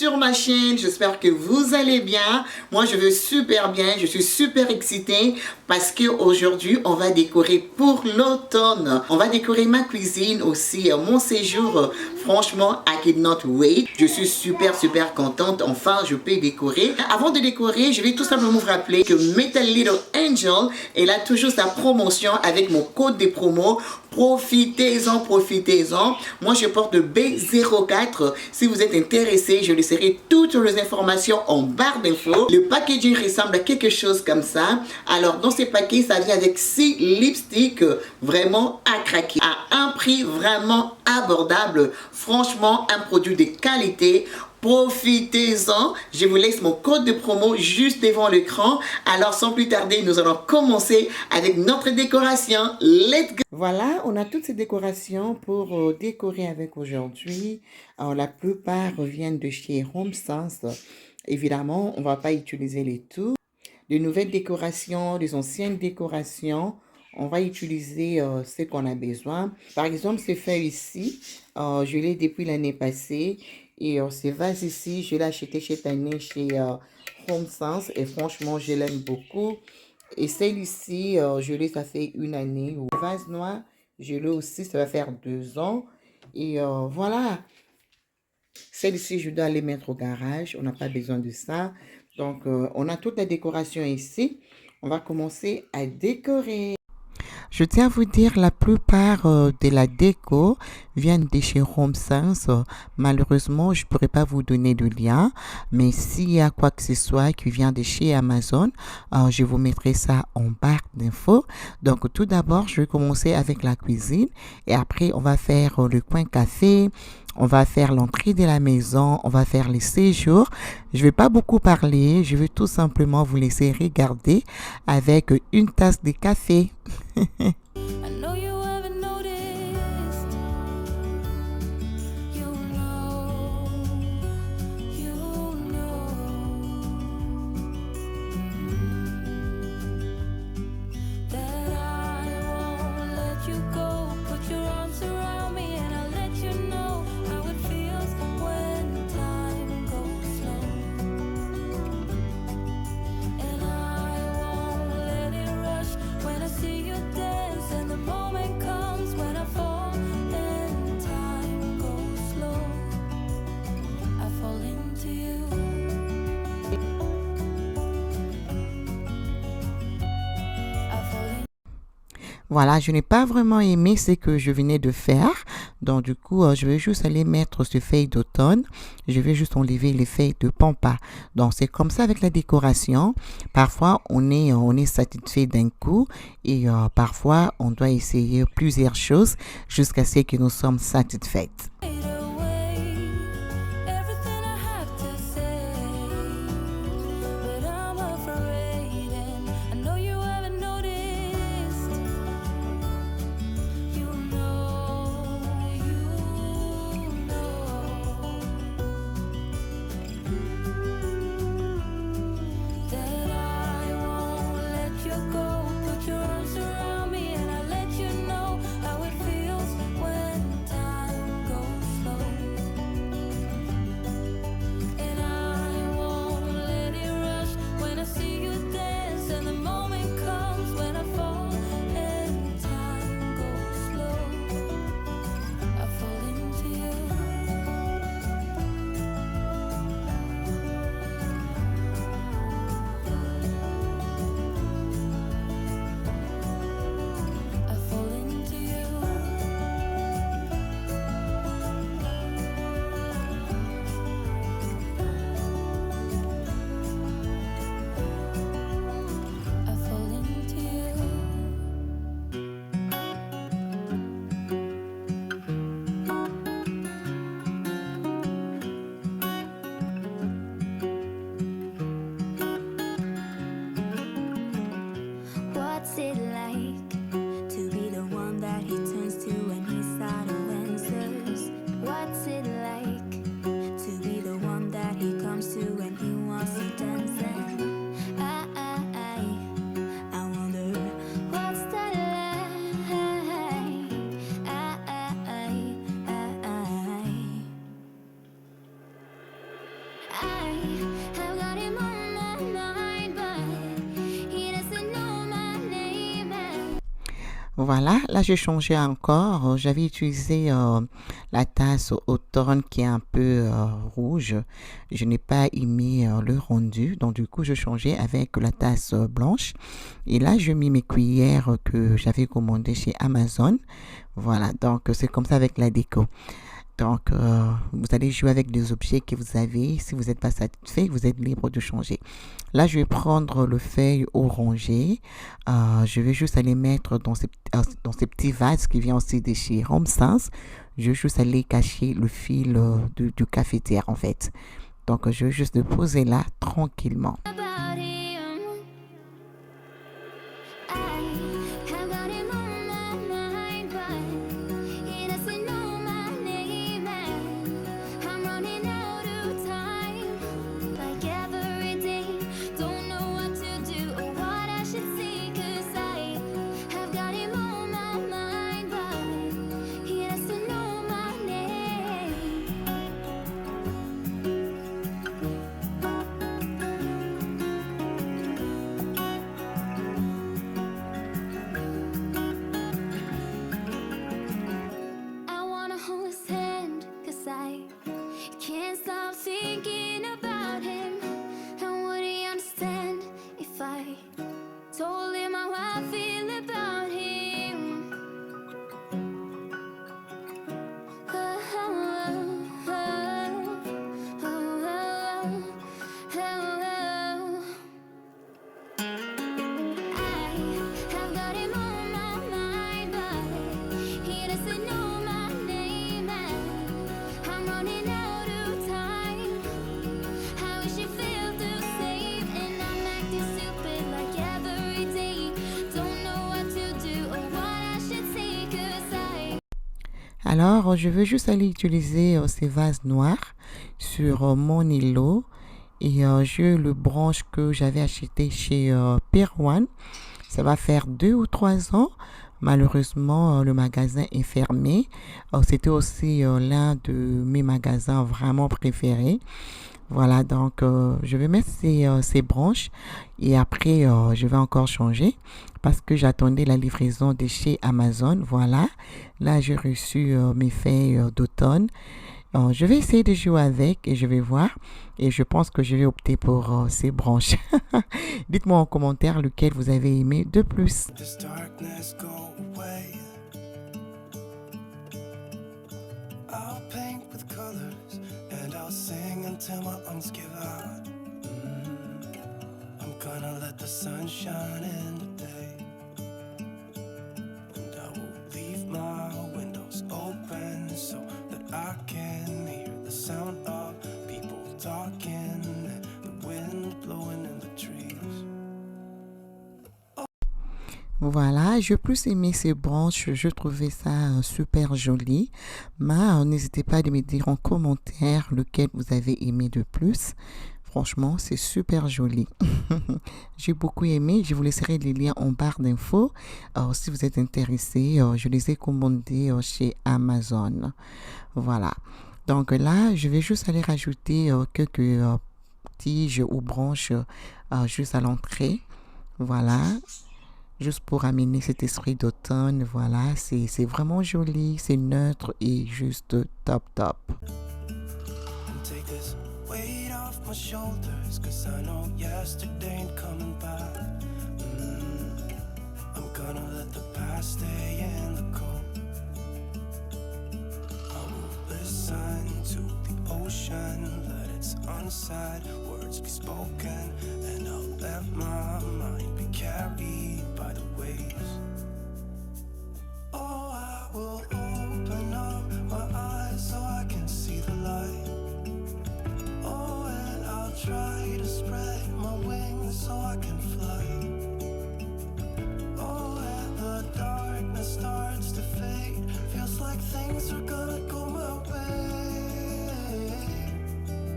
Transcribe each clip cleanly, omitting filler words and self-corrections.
sur ma chaîne, j'espère que vous allez bien. Moi je vais super bien, je suis super excitée parce qu'aujourd'hui on va décorer pour l'automne. On va décorer ma cuisine aussi, mon séjour. Franchement, I cannot wait. Je suis super contente, enfin je peux décorer. Avant de décorer, je vais tout simplement vous rappeler que Metal Little Angel, elle a toujours sa promotion avec mon code de promo. Profitez-en. Moi, je porte B04. Si vous êtes intéressé, je laisserai toutes les informations en barre d'infos. Le packaging ressemble à quelque chose comme ça. Alors, dans ces paquets, ça vient avec 6 lipsticks vraiment à craquer. À un prix vraiment abordable. Franchement, un produit de qualité. Profitez-en. Je vous laisse mon code de promo juste devant l'écran. Alors sans plus tarder, nous allons commencer avec notre décoration. Let's go! Voilà, on a toutes ces décorations pour décorer avec aujourd'hui. Alors la plupart viennent de chez Home Sense. Évidemment, on ne va pas utiliser les tout. De nouvelles décorations, des anciennes décorations. On va utiliser ce qu'on a besoin. Par exemple, ces feuilles ici, je l'ai depuis l'année passée. Et ces vases ici, je l'ai acheté cette année chez Home Sense. Et franchement, je l'aime beaucoup. Et celle-ci, je l'ai, ça fait une année. Le vase noir, je l'ai aussi, ça va faire 2 ans. Et voilà. Celle-ci, je dois les mettre au garage. On n'a pas besoin de ça. Donc, on a toute la décoration ici. On va commencer à décorer. Je tiens à vous dire, la plupart de la déco viennent de chez Home Sense. Malheureusement, je ne pourrais pas vous donner de lien, mais s'il y a quoi que ce soit qui vient de chez Amazon, je vous mettrai ça en barre d'infos. Donc, tout d'abord, je vais commencer avec la cuisine et après, on va faire le coin café. On va faire l'entrée de la maison, on va faire les séjours. Je ne vais pas beaucoup parler, je vais tout simplement vous laisser regarder avec une tasse de café. Voilà, je n'ai pas vraiment aimé ce que je venais de faire. Donc, du coup, je vais juste aller mettre ce feuille d'automne. Je vais juste enlever les feuilles de pampa. Donc, c'est comme ça avec la décoration. Parfois, on est satisfait d'un coup et parfois, on doit essayer plusieurs choses jusqu'à ce que nous sommes satisfaites. Voilà, là j'ai changé encore. J'avais utilisé la tasse automne qui est un peu rouge. Je n'ai pas aimé le rendu, donc du coup je changeais avec la tasse blanche. Et là je mis mes cuillères que j'avais commandées chez Amazon. Voilà, donc c'est comme ça avec la déco. Donc, vous allez jouer avec des objets que vous avez. Si vous n'êtes pas satisfait, vous êtes libre de changer. Là, je vais prendre le feuille orangé. Je vais juste aller mettre dans ces petits vases qui viennent aussi de chez Home Sense. Je vais juste aller cacher le fil du cafetière, en fait. Donc, je vais juste le poser là, tranquillement. Can't stop thinking about him. And would he understand if I told him how I feel about him? Oh, oh, oh, oh, oh, oh, oh. I have got him on my mind, but he doesn't know my name, and I'm running out of time. How wish you feel the same, and I'm acting stupid like every day. Don't know what to do or what I should say, 'cause I Alors, je veux juste aller utiliser ces vases noirs sur mon îlot. Et j'ai le branche que j'avais acheté chez Pier One. Ça va faire 2 ou 3 ans. Malheureusement, le magasin est fermé. C'était aussi l'un de mes magasins vraiment préférés. Voilà, donc je vais mettre ces branches et après je vais encore changer parce que j'attendais la livraison de chez Amazon. Voilà, là j'ai reçu mes feuilles d'automne. Je vais essayer de jouer avec et je vais voir. Et je pense que je vais opter pour ces branches. Dites-moi en commentaire lequel vous avez aimé de plus. This darkness go away. I'll paint with colors and I'll sing until my lungs give out. I'm gonna let the sun shine in today. And I will leave my windows open so that I can hear the sound of people talking and the wind blowing in the trees. Voilà, j'ai plus aimé ces branches, je trouvais ça super joli. Mais n'hésitez pas à me dire en commentaire lequel vous avez aimé de plus. Franchement, c'est super joli. J'ai beaucoup aimé. Je vous laisserai les liens en barre d'infos. Si vous êtes intéressé, je les ai commandés chez Amazon. Voilà. Donc là, je vais juste aller rajouter quelques tiges ou branches juste à l'entrée. Voilà. Juste pour amener cet esprit d'automne. Voilà. C'est vraiment joli. C'est neutre et juste top top. Take this weight off my shoulders, 'cause I know yesterday ain't coming back. I'm gonna let the past stay in the cold. I will listen to the ocean, let its unsaid words be spoken, and I'll let my mind be carried by the waves. Oh, I will open up my eyes so I can see the light. Oh, and I'll try to spread my wings so I can fly. Oh, and the darkness starts to fade. Feels like things are gonna go my way.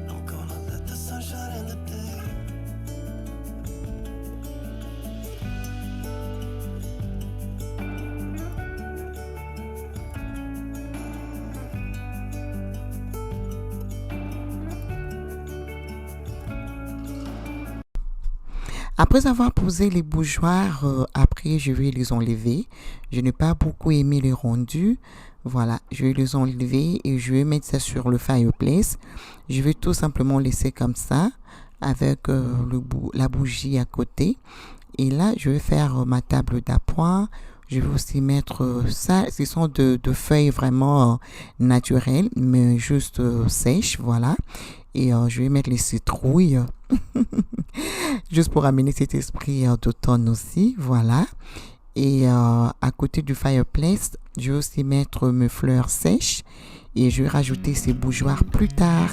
I'm gonna let the sun shine in the day. Après avoir posé les bougeoirs, après je vais les enlever. Je n'ai pas beaucoup aimé les rendus. Voilà, je vais les enlever et je vais mettre ça sur le fireplace. Je vais tout simplement laisser comme ça avec la bougie à côté. Et là, je vais faire ma table d'appoint. Je vais aussi mettre ça. Ce sont de feuilles vraiment naturelles, mais juste sèches, voilà. Et je vais mettre les citrouilles, juste pour amener cet esprit d'automne aussi, voilà. Et à côté du fireplace, je vais aussi mettre mes fleurs sèches. Et je vais rajouter ces bougeoirs plus tard.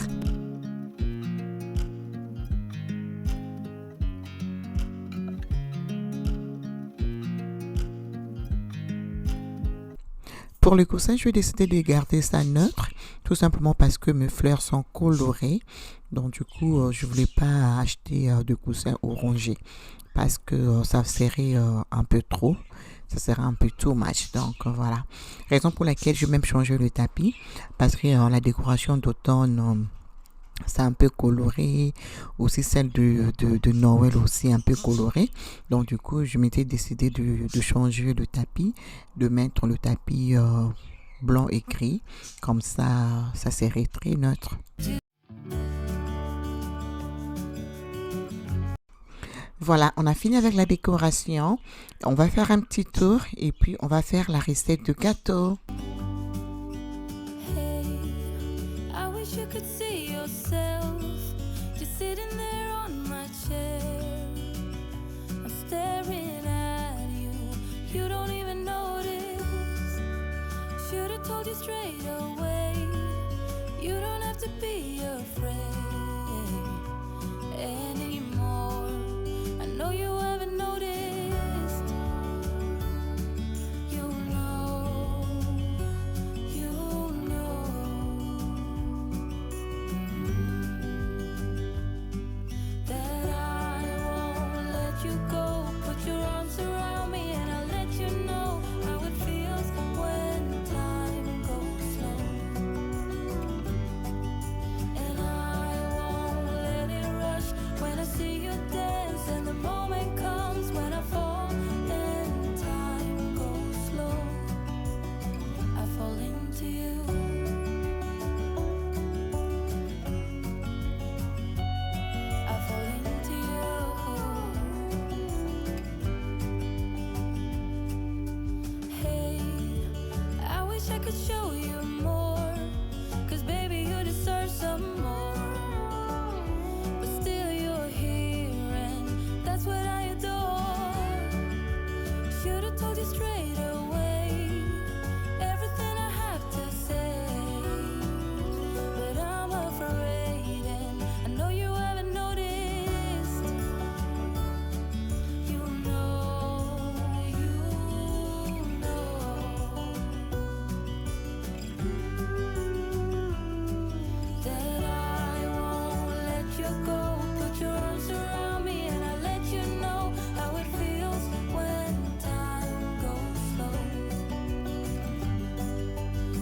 Pour le coussin, je vais décider de garder ça neutre, tout simplement parce que mes fleurs sont colorées. Donc du coup, je voulais pas acheter de coussin orangé parce que ça serait un peu trop. Ça serait un peu too much. Donc voilà. Raison pour laquelle je vais même changer le tapis parce que la décoration d'automne c'est un peu coloré, aussi celle de Noël aussi un peu colorée. Donc du coup, je m'étais décidé de changer le tapis, de mettre le tapis blanc et gris. Comme ça serait très neutre. Voilà, on a fini avec la décoration. On va faire un petit tour et puis on va faire la recette de gâteau. Hey, I wish you could see yourself just sitting there on my chair. I'm staring at you. You don't even notice. Should have told you straight away. You don't have to be afraid anymore. I know you haven't noticed. You know, you know that I won't let you go. Put your arms around me and I'll let you know how it feels when time goes slow. And I won't let it rush when I see you dance. And the moment comes when I fall and time goes slow. I fall into you. I fall into you. Hey, I wish I could show you more. 'Cause baby, you deserve some more. But still you're here and that's what I adore. Should've told you straight away everything I have to say. But I'm afraid and I know you haven't noticed. You know that I won't let you go. Put your arms around me and I'll let you know how it feels when time goes slow.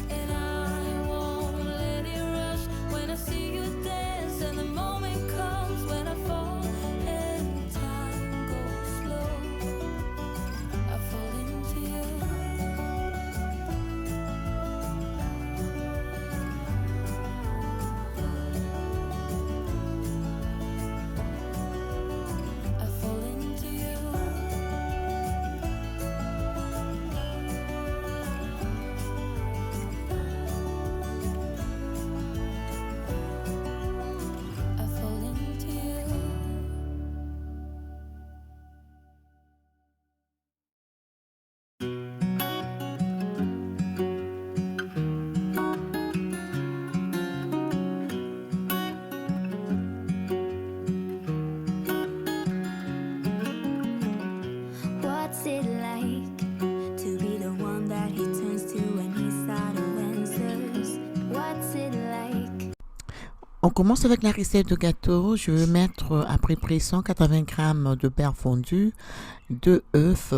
And I won't let it rush when I see you dance. And the moment comes when I fall and time goes slow. I fall into you. I fall into you. I fall into you. What's it like to be the one that he turns to when he's out of answers? What's it like? On commence avec la recette de gâteau. Je vais mettre à peu près 180 g de beurre fondu, 2 œufs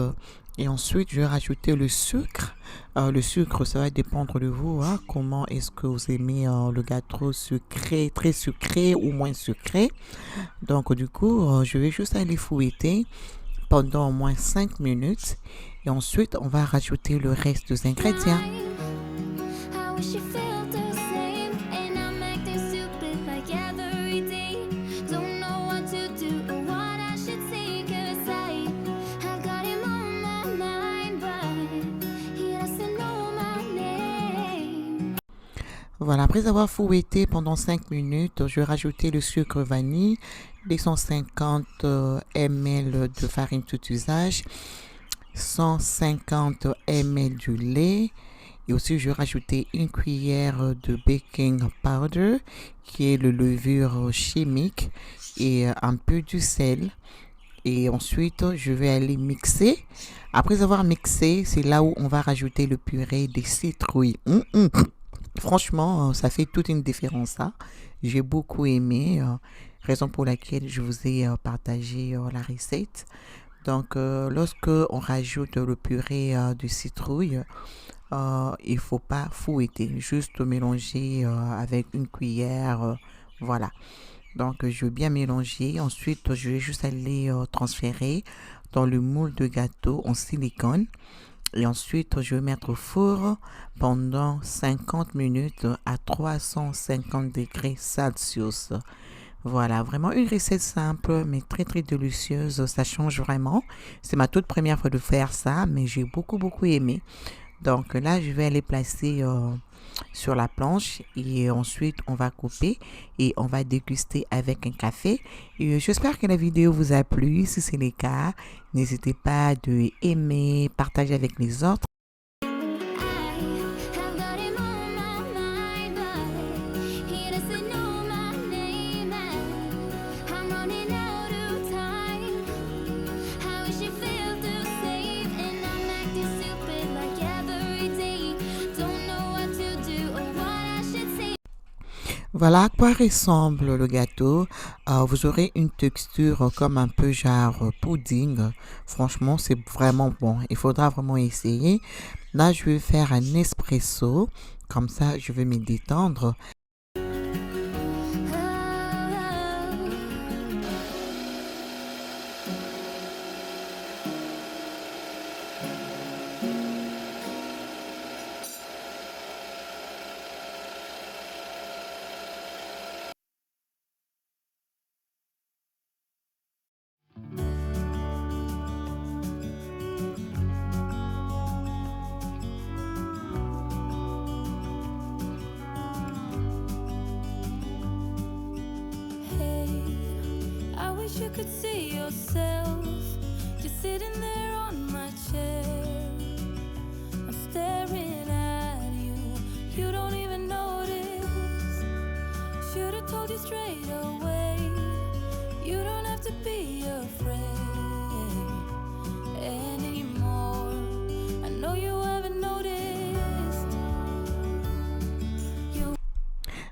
et ensuite je vais rajouter le sucre. Le sucre, ça va dépendre de vous, hein. Comment est-ce que vous aimez le gâteau sucré, très sucré ou moins sucré. Donc, du coup, je vais juste aller fouetter pendant au moins 5 minutes. Et ensuite, on va rajouter le reste des ingrédients. I wish you felt the same, and I'm acting stupid like every day. Don't know what to do or what I should say, 'cause I got him on my mind, but he doesn't know my name. Voilà, après avoir fouetté pendant 5 minutes, je vais rajouter le sucre vanille, les 150 ml de farine tout usage, 150 ml du lait. Et aussi, je vais rajouter une cuillère de baking powder, qui est le levure chimique, et un peu du sel. Et ensuite, je vais aller mixer. Après avoir mixé, c'est là où on va rajouter le purée des citrouilles. Franchement, ça fait toute une différence, ça. J'ai beaucoup aimé, raison pour laquelle je vous ai partagé la recette. Donc, lorsque on rajoute le purée de citrouille, il faut pas fouetter, juste mélanger avec une cuillère, voilà. Donc, je vais bien mélanger. Ensuite, je vais juste aller transférer dans le moule de gâteau en silicone. Et ensuite, je vais mettre au four pendant 50 minutes à 350 degrés Celsius. Voilà, vraiment une recette simple, mais très très délicieuse. Ça change vraiment. C'est ma toute première fois de faire ça, mais j'ai beaucoup aimé. Donc là, je vais aller placer sur la planche et ensuite on va couper et on va déguster avec un café. Et j'espère que la vidéo vous a plu. Si c'est le cas, n'hésitez pas de aimer, partager avec les autres. I have got him on my mind, but he doesn't know my name, and I'm running out of time. I wish you felt the same, and I'm acting stupid like every day. Don't know what to do or what I should say. Voilà à quoi ressemble le gâteau. Vous aurez une texture comme un peu genre pudding. Franchement, c'est vraiment bon. Il faudra vraiment essayer. Là, je vais faire un espresso. Comme ça, je vais me détendre. Hey, I wish you could see yourself just sitting there on my chair. I'm staring at you, you don't even notice. Should've told you straight away, you don't have to be afraid anymore. I know you haven't noticed.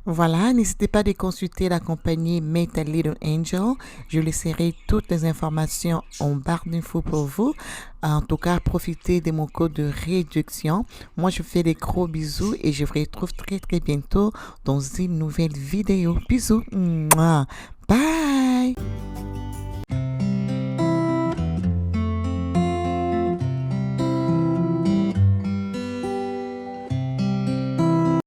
Voilà, n'hésitez pas à consulter la compagnie Made a Little Angel. Je laisserai toutes les informations en barre d'infos pour vous. En tout cas, profitez de mon code de réduction. Moi, je fais des gros bisous et je vous retrouve très bientôt dans une nouvelle vidéo. Bisous. Mouah. Bye.